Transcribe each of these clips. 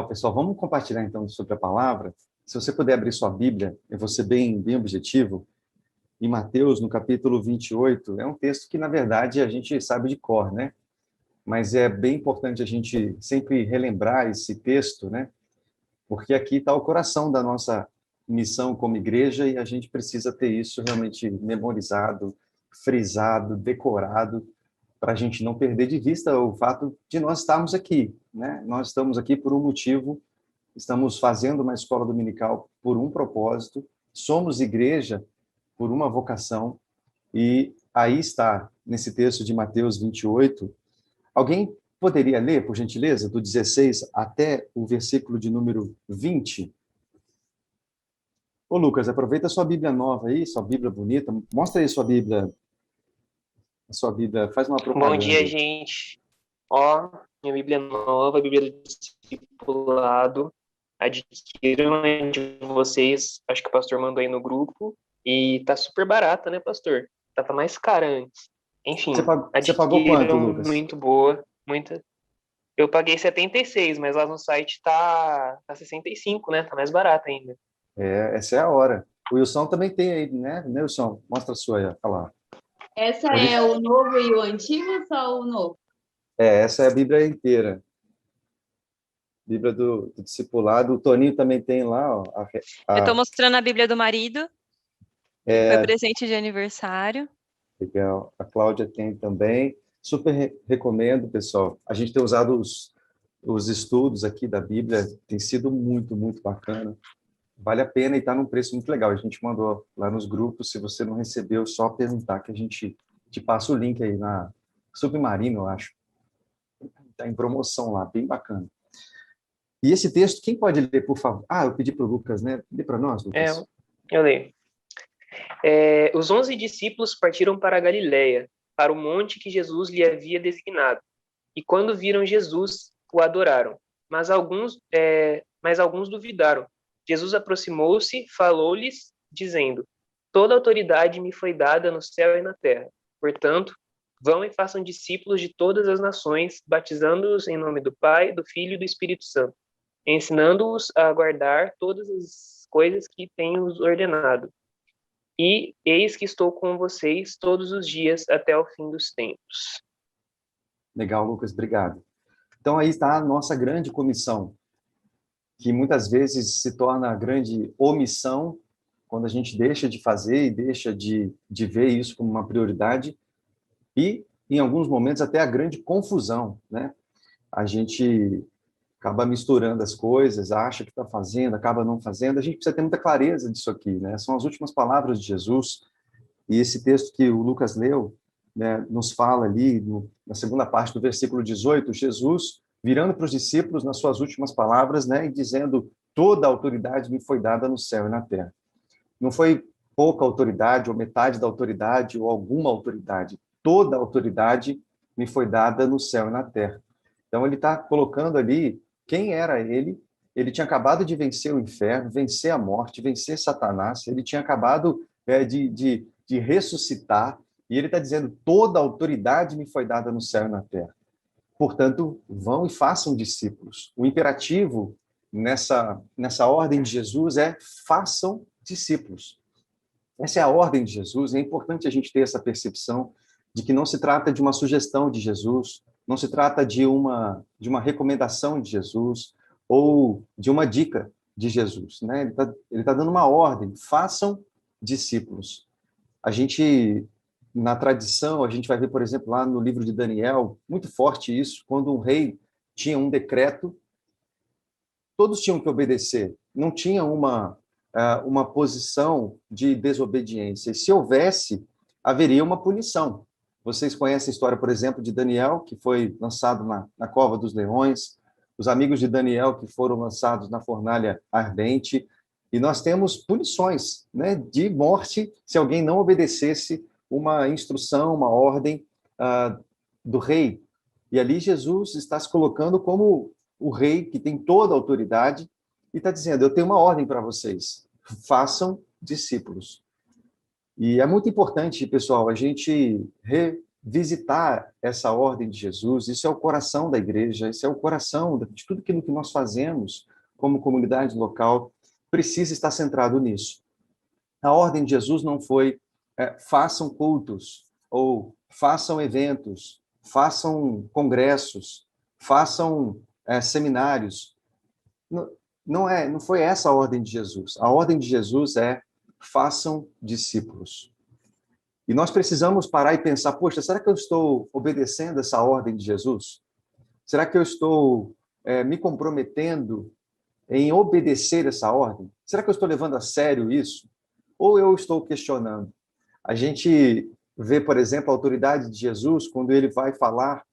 Pessoal, vamos compartilhar então sobre a palavra. Se você puder abrir sua Bíblia, eu vou ser bem objetivo. Em Mateus, no capítulo 28, é um texto que, na verdade, a gente sabe de cor, né? Mas é bem importante a gente sempre relembrar esse texto, né? Porque aqui está o coração da nossa missão como igreja e a gente precisa ter isso realmente memorizado, frisado, decorado, para a gente não perder de vista o fato de nós estarmos aqui, né? Nós estamos aqui por um motivo. Estamos fazendo uma escola dominical por um propósito, somos igreja por uma vocação, e aí está, nesse texto de Mateus 28. Alguém poderia ler, por gentileza, do 16 até o versículo de número 20? Ô, Lucas, aproveita a sua Bíblia nova aí, sua Bíblia bonita, mostra aí a sua Bíblia, faz uma Bom propaganda dia, aí. gente. Ó, minha Bíblia nova, a Bíblia do Discipulado. Adquiram de vocês, acho que o pastor mandou aí no grupo. E tá super barata, né, pastor? Tava mais cara antes. Enfim, Você pagou quanto, adquiram, Lucas? muito boa, muita. Eu paguei 76, mas lá no site tá 65, né? Tá mais barato ainda. Essa é a hora. O Wilson também tem aí, né, Wilson? Mostra a sua aí, olha lá. Essa é o novo e o antigo ou só o novo? Essa é a Bíblia inteira. Bíblia do Discipulado. O Toninho também tem lá, ó, Eu estou a- mostrando a Bíblia do marido, que foi é, presente de aniversário. legal. A Cláudia tem também. Super recomendo, pessoal. A gente tem usado os estudos aqui da Bíblia, tem sido muito, muito bacana. Vale a pena e está num preço muito legal. A gente mandou lá nos grupos. Se você não recebeu, só perguntar que a gente te passa o link aí na Submarino, eu acho. Está em promoção lá, bem bacana. E esse texto, quem pode ler, por favor? Eu pedi para o Lucas, né? Lê para nós, É, Lucas. eu leio. Os 11 discípulos partiram para a Galiléia, para o monte que Jesus lhe havia designado. E quando viram Jesus, o adoraram. Mas alguns duvidaram. Jesus aproximou-se, falou-lhes, dizendo: Toda autoridade me foi dada no céu e na terra. Portanto, vão e façam discípulos de todas as nações, batizando-os em nome do Pai, do Filho e do Espírito Santo, ensinando-os a guardar todas as coisas que tenho-os ordenado. E eis que estou com vocês todos os dias até o fim dos tempos. Legal, Lucas, obrigado. Então, aí está a nossa grande comissão, que muitas vezes se torna grande omissão quando a gente deixa de fazer e deixa de ver isso como uma prioridade, e, em alguns momentos, até a grande confusão, né? A gente acaba misturando as coisas, acha que está fazendo, acaba não fazendo. A gente precisa ter muita clareza disso aqui, né? São as últimas palavras de Jesus, e esse texto que o Lucas leu, né, nos fala ali, na segunda parte do versículo 18, Jesus virando para os discípulos nas suas últimas palavras, né, e dizendo: toda a autoridade me foi dada no céu e na terra. Não foi pouca autoridade, ou metade da autoridade, ou alguma autoridade. Toda a autoridade me foi dada no céu e na terra. Então, ele está colocando ali quem era ele. Ele tinha acabado de vencer o inferno, vencer a morte, vencer Satanás. Ele tinha acabado de ressuscitar. E ele está dizendo: toda a autoridade me foi dada no céu e na terra. Portanto, vão e façam discípulos. O imperativo nessa ordem de Jesus é: façam discípulos. Essa é a ordem de Jesus. É importante a gente ter essa percepção de que não se trata de uma sugestão de Jesus, não se trata de uma recomendação de Jesus ou de uma dica de Jesus, né? Ele tá dando uma ordem: façam discípulos. A gente, na tradição, a gente vai ver, por exemplo, lá no livro de Daniel, muito forte isso, quando um rei tinha um decreto, todos tinham que obedecer, não tinha uma posição de desobediência. E se houvesse, haveria uma punição. Vocês conhecem a história, por exemplo, de Daniel, que foi lançado na cova dos leões, os amigos de Daniel, que foram lançados na fornalha ardente, e nós temos punições, né, de morte se alguém não obedecesse uma instrução, uma ordem do rei. E ali Jesus está se colocando como o rei que tem toda a autoridade e está dizendo: eu tenho uma ordem para vocês, façam discípulos. E é muito importante, pessoal, a gente visitar essa ordem de Jesus. Isso é o coração da igreja, isso é o coração de tudo aquilo que nós fazemos como comunidade local, precisa estar centrado nisso. A ordem de Jesus não foi façam cultos, ou façam eventos, façam congressos, façam seminários. Não foi essa a ordem de Jesus. A ordem de Jesus é façam discípulos. E nós precisamos parar e pensar, poxa, será que eu estou obedecendo essa ordem de Jesus? Será que eu estou me comprometendo em obedecer essa ordem? Será que eu estou levando a sério isso? Ou eu estou questionando? A gente vê, por exemplo, a autoridade de Jesus, quando ele vai falar,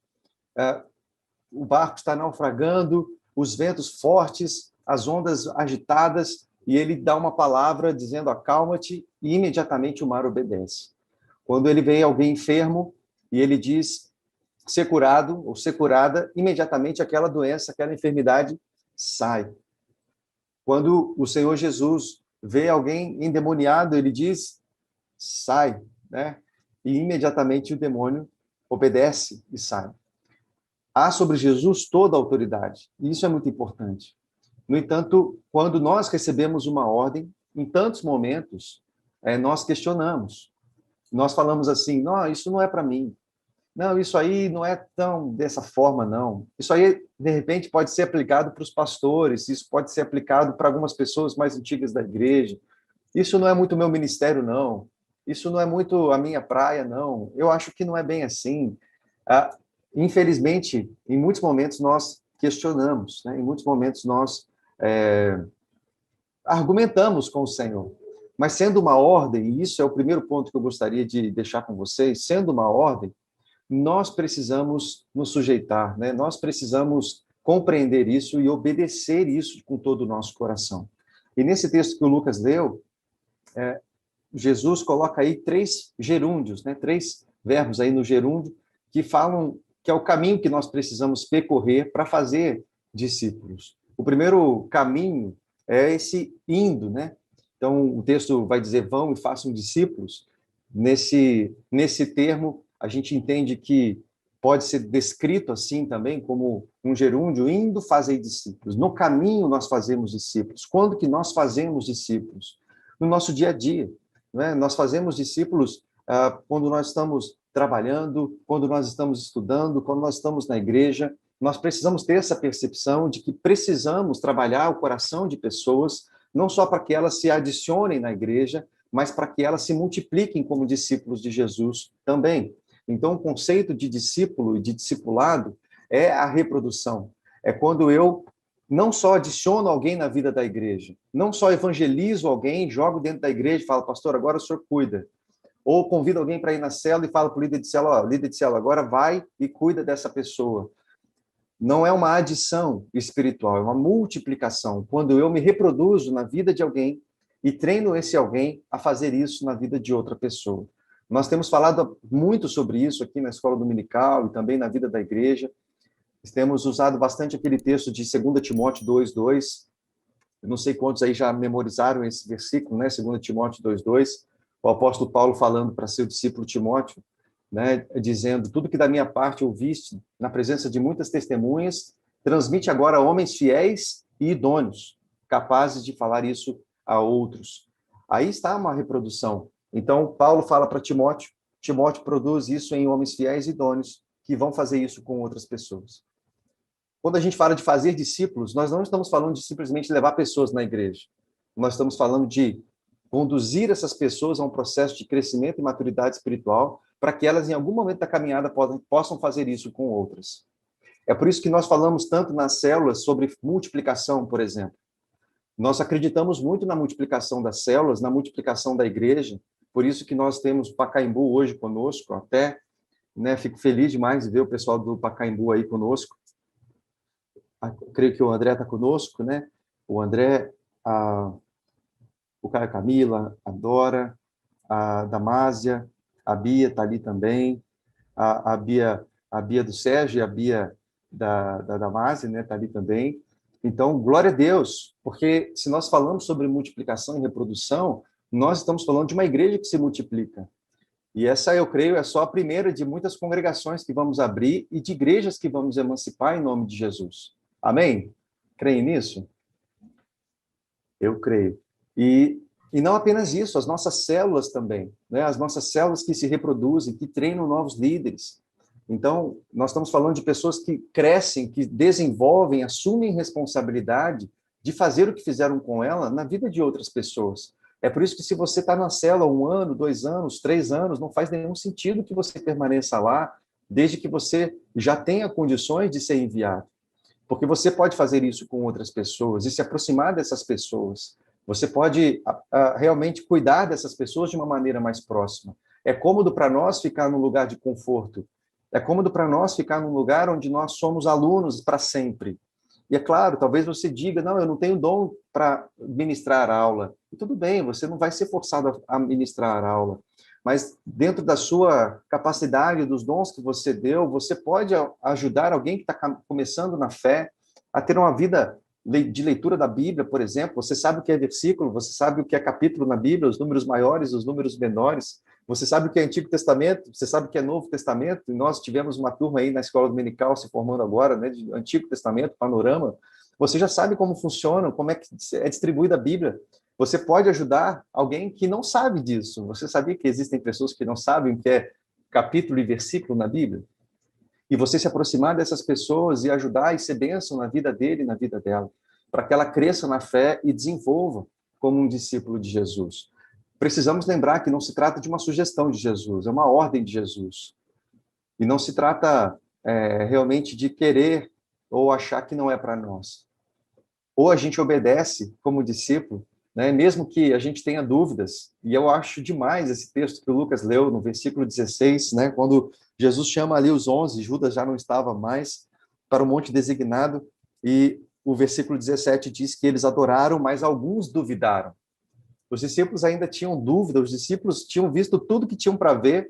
o barco está naufragando, os ventos fortes, as ondas agitadas, e ele dá uma palavra dizendo acalma-te, e imediatamente o mar obedece. Quando ele vê alguém enfermo e ele diz ser curado ou ser curada, imediatamente aquela doença, aquela enfermidade sai. Quando o Senhor Jesus vê alguém endemoniado, ele diz sai, né? E imediatamente o demônio obedece e sai. Há sobre Jesus toda a autoridade, e isso é muito importante. No entanto, quando nós recebemos uma ordem, em tantos momentos, nós questionamos. Nós falamos assim, não, isso não é para mim. Não, isso aí não é tão dessa forma, não. Isso aí, de repente, pode ser aplicado para os pastores, isso pode ser aplicado para algumas pessoas mais antigas da igreja. Isso não é muito meu ministério, não. Isso não é muito a minha praia, não. Eu acho que não é bem assim. Infelizmente, em muitos momentos nós questionamos, né? Em muitos momentos nós argumentamos com o Senhor. Mas sendo uma ordem, e isso é o primeiro ponto que eu gostaria de deixar com vocês, sendo uma ordem, nós precisamos nos sujeitar, né? Nós precisamos compreender isso e obedecer isso com todo o nosso coração. E nesse texto que o Lucas leu, Jesus coloca aí 3 gerúndios, né? 3 verbos aí no gerúndio, que falam que é o caminho que nós precisamos percorrer para fazer discípulos. O primeiro caminho é esse indo, né? Então, o texto vai dizer, vão e façam discípulos. Nesse termo, a gente entende que pode ser descrito assim também, como um gerúndio, indo fazer discípulos. No caminho, nós fazemos discípulos. Quando que nós fazemos discípulos? No nosso dia a dia. Né? Nós fazemos discípulos quando nós estamos trabalhando, quando nós estamos estudando, quando nós estamos na igreja. Nós precisamos ter essa percepção de que precisamos trabalhar o coração de pessoas, não só para que elas se adicionem na igreja, mas para que elas se multipliquem como discípulos de Jesus também. Então, o conceito de discípulo e de discipulado é a reprodução. É quando eu não só adiciono alguém na vida da igreja, não só evangelizo alguém, jogo dentro da igreja e falo, pastor, agora o senhor cuida. Ou convido alguém para ir na célula e falo para o líder de célula, líder de célula, agora vai e cuida dessa pessoa. Não é uma adição espiritual, é uma multiplicação. Quando eu me reproduzo na vida de alguém e treino esse alguém a fazer isso na vida de outra pessoa. Nós temos falado muito sobre isso aqui na escola dominical e também na vida da igreja. Temos usado bastante aquele texto de 2 Timóteo 2:2. Eu não sei quantos aí já memorizaram esse versículo, né? 2 Timóteo 2:2. O apóstolo Paulo falando para seu discípulo Timóteo, né? Dizendo, tudo que da minha parte ouviste, na presença de muitas testemunhas, transmite agora a homens fiéis e idôneos, capazes de falar isso a outros. Aí está uma reprodução. Então, Paulo fala para Timóteo, Timóteo produz isso em homens fiéis e idôneos, que vão fazer isso com outras pessoas. Quando a gente fala de fazer discípulos, nós não estamos falando de simplesmente levar pessoas na igreja. Nós estamos falando de conduzir essas pessoas a um processo de crescimento e maturidade espiritual, para que elas, em algum momento da caminhada, possam fazer isso com outras. É por isso que nós falamos tanto nas células sobre multiplicação, por exemplo. Nós acreditamos muito na multiplicação das células, na multiplicação da igreja, por isso que nós temos o Pacaembu hoje conosco, até, né, fico feliz demais de ver o pessoal do Pacaembu aí conosco. Eu creio que o André está conosco, né? O André, o Caio Camila, a Dora, a Damásia, a Bia está ali também, a Bia do Sérgio e a Bia da Damásia, né, está ali também. Então, glória a Deus, porque se nós falamos sobre multiplicação e reprodução, nós estamos falando de uma igreja que se multiplica. E essa, eu creio, é só a primeira de muitas congregações que vamos abrir e de igrejas que vamos emancipar em nome de Jesus. Amém? Creem nisso? Eu creio. E não apenas isso, as nossas células também, né? As nossas células que se reproduzem, que treinam novos líderes. Então, nós estamos falando de pessoas que crescem, que desenvolvem, assumem responsabilidade de fazer o que fizeram com ela na vida de outras pessoas. É por isso que se você está na célula 1 ano, 2 anos, 3 anos, não faz nenhum sentido que você permaneça lá, desde que você já tenha condições de ser enviado. Porque você pode fazer isso com outras pessoas e se aproximar dessas pessoas. Você pode realmente cuidar dessas pessoas de uma maneira mais próxima. É cômodo para nós ficar num lugar de conforto. É cômodo para nós ficar num lugar onde nós somos alunos para sempre. E é claro, talvez você diga, não, eu não tenho dom para ministrar aula. E tudo bem, você não vai ser forçado a ministrar aula. Mas dentro da sua capacidade, dos dons que você deu, você pode ajudar alguém que está começando na fé a ter uma vida de leitura da Bíblia, por exemplo. Você sabe o que é versículo, você sabe o que é capítulo na Bíblia, os números maiores, os números menores. Você sabe o que é Antigo Testamento, você sabe o que é Novo Testamento. E nós tivemos uma turma aí na escola dominical se formando agora, né, de Antigo Testamento, Panorama. Você já sabe como funciona, como é que é distribuída a Bíblia. Você pode ajudar alguém que não sabe disso. Você sabia que existem pessoas que não sabem o que é capítulo e versículo na Bíblia? E você se aproximar dessas pessoas e ajudar e ser bênção na vida dele e na vida dela, para que ela cresça na fé e desenvolva como um discípulo de Jesus. Precisamos lembrar que não se trata de uma sugestão de Jesus, é uma ordem de Jesus. E não se trata realmente de querer ou achar que não é para nós. Ou a gente obedece como discípulo, né, mesmo que a gente tenha dúvidas. E eu acho demais esse texto que o Lucas leu no versículo 16, né, quando Jesus chama ali os 11, Judas já não estava mais, para o monte designado, e o versículo 17 diz que eles adoraram, mas alguns duvidaram. Os discípulos ainda tinham dúvida, os discípulos tinham visto tudo que tinham para ver,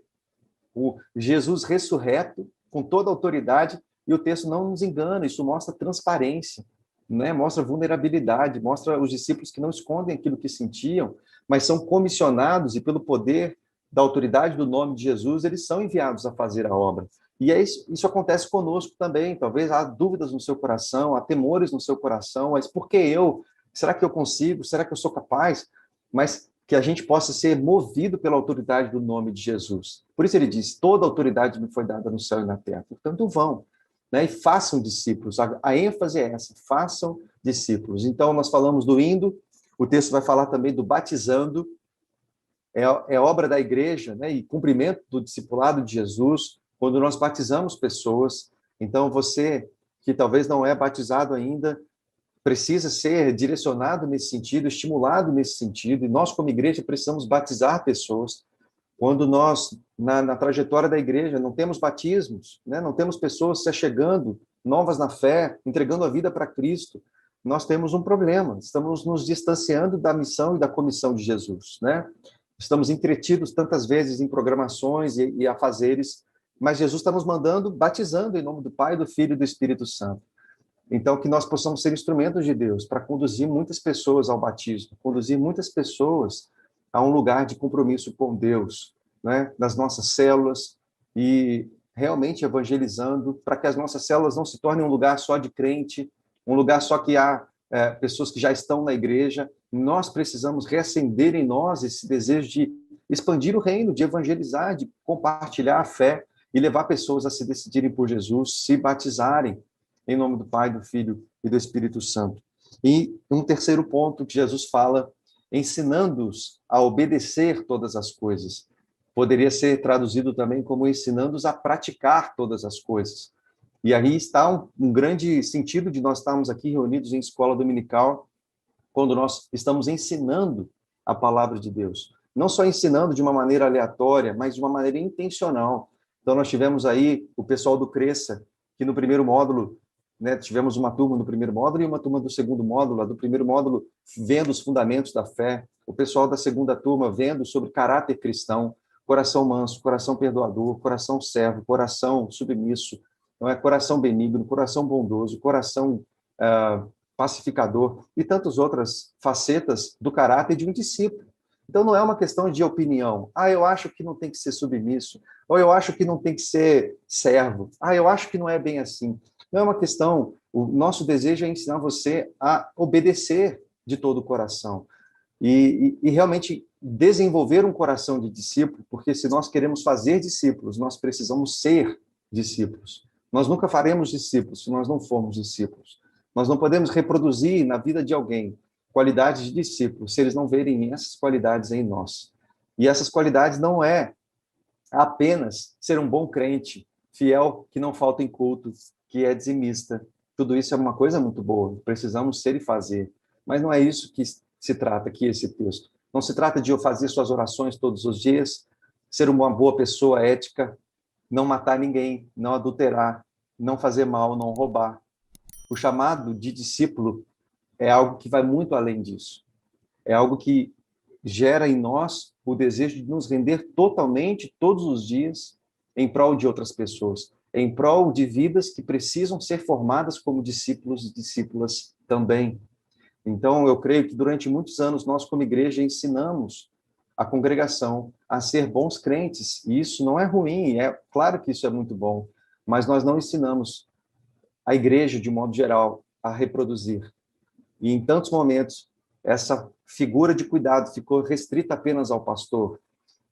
o Jesus ressurreto, com toda a autoridade, e o texto não nos engana, isso mostra transparência, né? Mostra vulnerabilidade, mostra os discípulos que não escondem aquilo que sentiam, mas são comissionados e pelo poder da autoridade do nome de Jesus, eles são enviados a fazer a obra. E isso acontece conosco também, talvez há dúvidas no seu coração, há temores no seu coração, mas por que eu? Será que eu consigo? Será que eu sou capaz? Mas que a gente possa ser movido pela autoridade do nome de Jesus. Por isso ele diz, toda autoridade me foi dada no céu e na terra. Portanto, vão, né, e façam discípulos. A ênfase é essa, façam discípulos. Então, nós falamos do indo, o texto vai falar também do batizando, é obra da igreja, né, e cumprimento do discipulado de Jesus, quando nós batizamos pessoas. Então, você que talvez não é batizado ainda, precisa ser direcionado nesse sentido, estimulado nesse sentido, e nós, como igreja, precisamos batizar pessoas. Quando nós, na trajetória da igreja, não temos batismos, né? Não temos pessoas se achegando, novas na fé, entregando a vida para Cristo, nós temos um problema, estamos nos distanciando da missão e da comissão de Jesus, né? Estamos entretidos tantas vezes em programações e afazeres, mas Jesus está nos mandando, batizando em nome do Pai, do Filho e do Espírito Santo. Então, que nós possamos ser instrumentos de Deus para conduzir muitas pessoas ao batismo, conduzir muitas pessoas a um lugar de compromisso com Deus, né, nas nossas células, e realmente evangelizando, para que as nossas células não se tornem um lugar só de crente, um lugar só que há pessoas que já estão na igreja. Nós precisamos reacender em nós esse desejo de expandir o reino, de evangelizar, de compartilhar a fé e levar pessoas a se decidirem por Jesus, se batizarem, em nome do Pai, do Filho e do Espírito Santo. E um terceiro ponto que Jesus fala, ensinando-os a obedecer todas as coisas. Poderia ser traduzido também como ensinando-os a praticar todas as coisas. E aí está um grande sentido de nós estarmos aqui reunidos em escola dominical, quando nós estamos ensinando a palavra de Deus. Não só ensinando de uma maneira aleatória, mas de uma maneira intencional. Então, nós tivemos aí o pessoal do Cresça, que no primeiro módulo, né, tivemos uma turma no primeiro módulo e uma turma do segundo módulo. A do primeiro módulo vendo os fundamentos da fé, o pessoal da segunda turma vendo sobre caráter cristão, coração manso, coração perdoador, coração servo, coração submisso, não é, coração benigno, coração bondoso, coração pacificador e tantas outras facetas do caráter de um discípulo. Então, não é uma questão de opinião. Ah, eu acho que não tem que ser submisso. Ou eu acho que não tem que ser servo. Ah, eu acho que não é bem assim. Não é uma questão. O nosso desejo é ensinar você a obedecer de todo o coração. E realmente desenvolver um coração de discípulo, porque se nós queremos fazer discípulos, nós precisamos ser discípulos. Nós nunca faremos discípulos se nós não formos discípulos. Nós não podemos reproduzir na vida de alguém qualidades de discípulo se eles não verem essas qualidades em nós. E essas qualidades não é apenas ser um bom crente, fiel, que não falta em culto, que é dizimista. Tudo isso é uma coisa muito boa, precisamos ser e fazer. Mas não é isso que se trata aqui, esse texto. Não se trata de eu fazer suas orações todos os dias, ser uma boa pessoa ética, não matar ninguém, não adulterar, não fazer mal, não roubar. O chamado de discípulo é algo que vai muito além disso. É algo que gera em nós o desejo de nos render totalmente, todos os dias, em prol de outras pessoas, em prol de vidas que precisam ser formadas como discípulos e discípulas também. Então, eu creio que durante muitos anos nós, como igreja, ensinamos a congregação a ser bons crentes, e isso não é ruim, é claro que isso é muito bom, mas nós não ensinamos a igreja, de modo geral, a reproduzir. E em tantos momentos, essa figura de cuidado ficou restrita apenas ao pastor.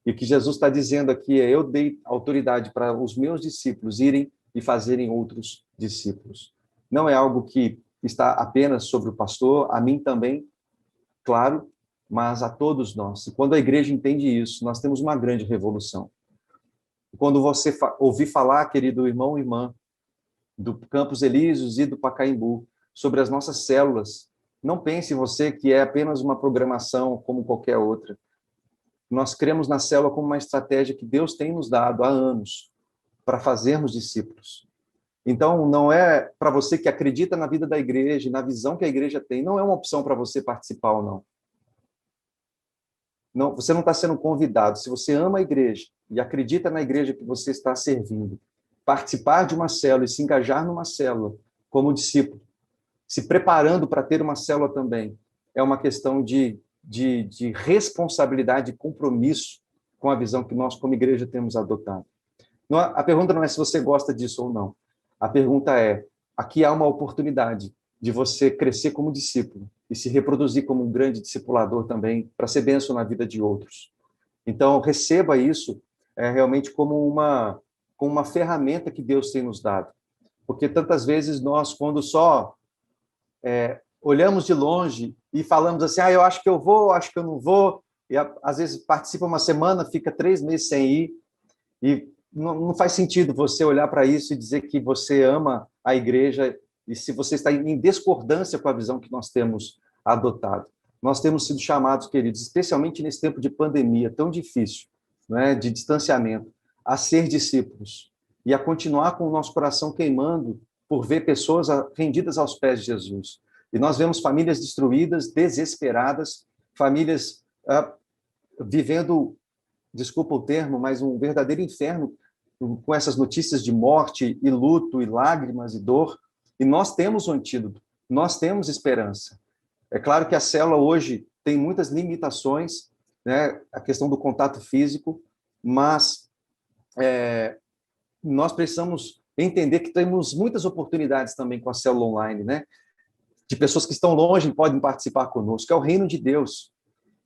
E o que Jesus está dizendo aqui é: eu dei autoridade para os meus discípulos irem e fazerem outros discípulos. Não é algo que está apenas sobre o pastor, a mim também, claro, mas a todos nós. E quando a igreja entende isso, nós temos uma grande revolução. Quando você ouvir falar, querido irmão e irmã, do Campos Elíseos e do Pacaembu, sobre as nossas células, não pense você que é apenas uma programação como qualquer outra. Nós cremos na célula como uma estratégia que Deus tem nos dado há anos para fazermos discípulos. Então, não é para você que acredita na vida da igreja, na visão que a igreja tem, não é uma opção para você participar ou não. Não, você não está sendo convidado. Se você ama a igreja e acredita na igreja que você está servindo, participar de uma célula e se engajar numa célula como discípulo, se preparando para ter uma célula também, é uma questão de responsabilidade e compromisso com a visão que nós, como igreja, temos adotado. A pergunta não é se você gosta disso ou não. A pergunta é: aqui há uma oportunidade de você crescer como discípulo e se reproduzir como um grande discipulador também, para ser bênção na vida de outros. Então, receba isso realmente como uma ferramenta que Deus tem nos dado. Porque tantas vezes nós, quando só olhamos de longe e falamos assim: eu acho que eu vou, acho que eu não vou, e às vezes participa uma semana, fica 3 meses sem ir, e não faz sentido você olhar para isso e dizer que você ama a igreja, e se você está em discordância com a visão que nós temos adotado. Nós temos sido chamados, queridos, especialmente nesse tempo de pandemia tão difícil, né, de distanciamento, a ser discípulos e a continuar com o nosso coração queimando por ver pessoas rendidas aos pés de Jesus. E nós vemos famílias destruídas, desesperadas, famílias vivendo, desculpa o termo, mas um verdadeiro inferno com essas notícias de morte e luto e lágrimas e dor. E nós temos um antídoto, nós temos esperança. É claro que a célula hoje tem muitas limitações, né, a questão do contato físico, mas nós precisamos entender que temos muitas oportunidades também com a célula online, né? De pessoas que estão longe e podem participar conosco. É o reino de Deus.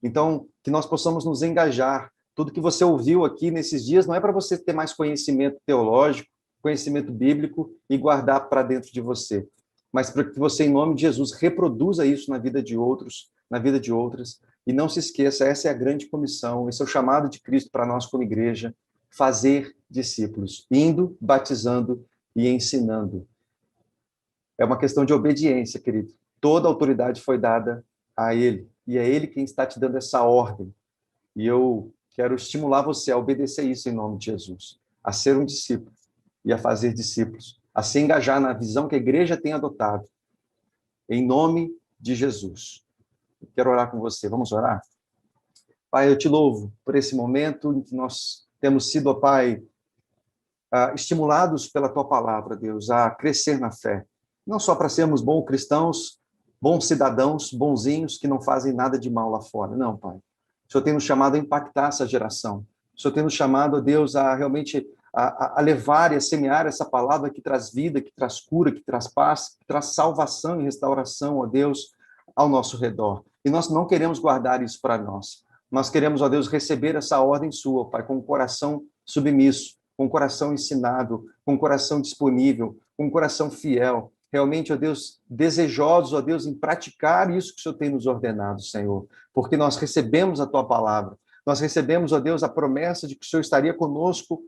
Então, que nós possamos nos engajar. Tudo que você ouviu aqui nesses dias não é para você ter mais conhecimento teológico, conhecimento bíblico e guardar para dentro de você, mas para que você, em nome de Jesus, reproduza isso na vida de outros, na vida de outras. E não se esqueça, essa é a grande comissão, esse é o chamado de Cristo para nós como igreja: fazer discípulos, indo, batizando e ensinando. É uma questão de obediência, querido. Toda a autoridade foi dada a Ele, e é Ele quem está te dando essa ordem. E eu quero estimular você a obedecer isso em nome de Jesus, a ser um discípulo e a fazer discípulos, a se engajar na visão que a igreja tem adotado, em nome de Jesus. Eu quero orar com você. Vamos orar? Pai, eu te louvo por esse momento em que nós temos sido, ó Pai, estimulados pela Tua palavra, Deus, a crescer na fé. Não só para sermos bons cristãos, bons cidadãos, bonzinhos, que não fazem nada de mal lá fora. Não, Pai. O Senhor tem nos chamado a impactar essa geração. O Senhor tem nos chamado, ó Deus, a realmente a levar e a semear essa palavra que traz vida, que traz cura, que traz paz, que traz salvação e restauração, ó Deus, ao nosso redor. E nós não queremos guardar isso para nós. Nós queremos, ó Deus, receber essa ordem sua, Pai, com o coração submisso, com o coração ensinado, com o coração disponível, com o coração fiel. Realmente, ó Deus, desejosos, ó Deus, em praticar isso que o Senhor tem nos ordenado, Senhor. Porque nós recebemos a tua palavra. Nós recebemos, ó Deus, a promessa de que o Senhor estaria conosco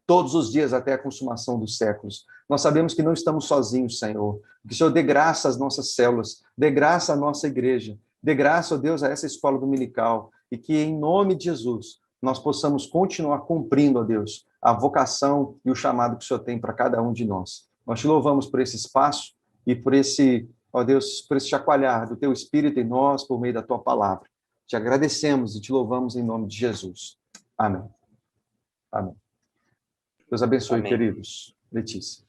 todos os dias até a consumação dos séculos. Nós sabemos que não estamos sozinhos, Senhor. Que o Senhor dê graça às nossas células, dê graça à nossa igreja, dê graça, ó Deus, a essa escola dominical, e que, em nome de Jesus, nós possamos continuar cumprindo, ó Deus, a vocação e o chamado que o Senhor tem para cada um de nós. Nós te louvamos por esse espaço e por esse, ó Deus, por esse chacoalhar do teu Espírito em nós, por meio da tua palavra. Te agradecemos e te louvamos em nome de Jesus. Amém. Amém. Deus abençoe, Amém. queridos. Letícia.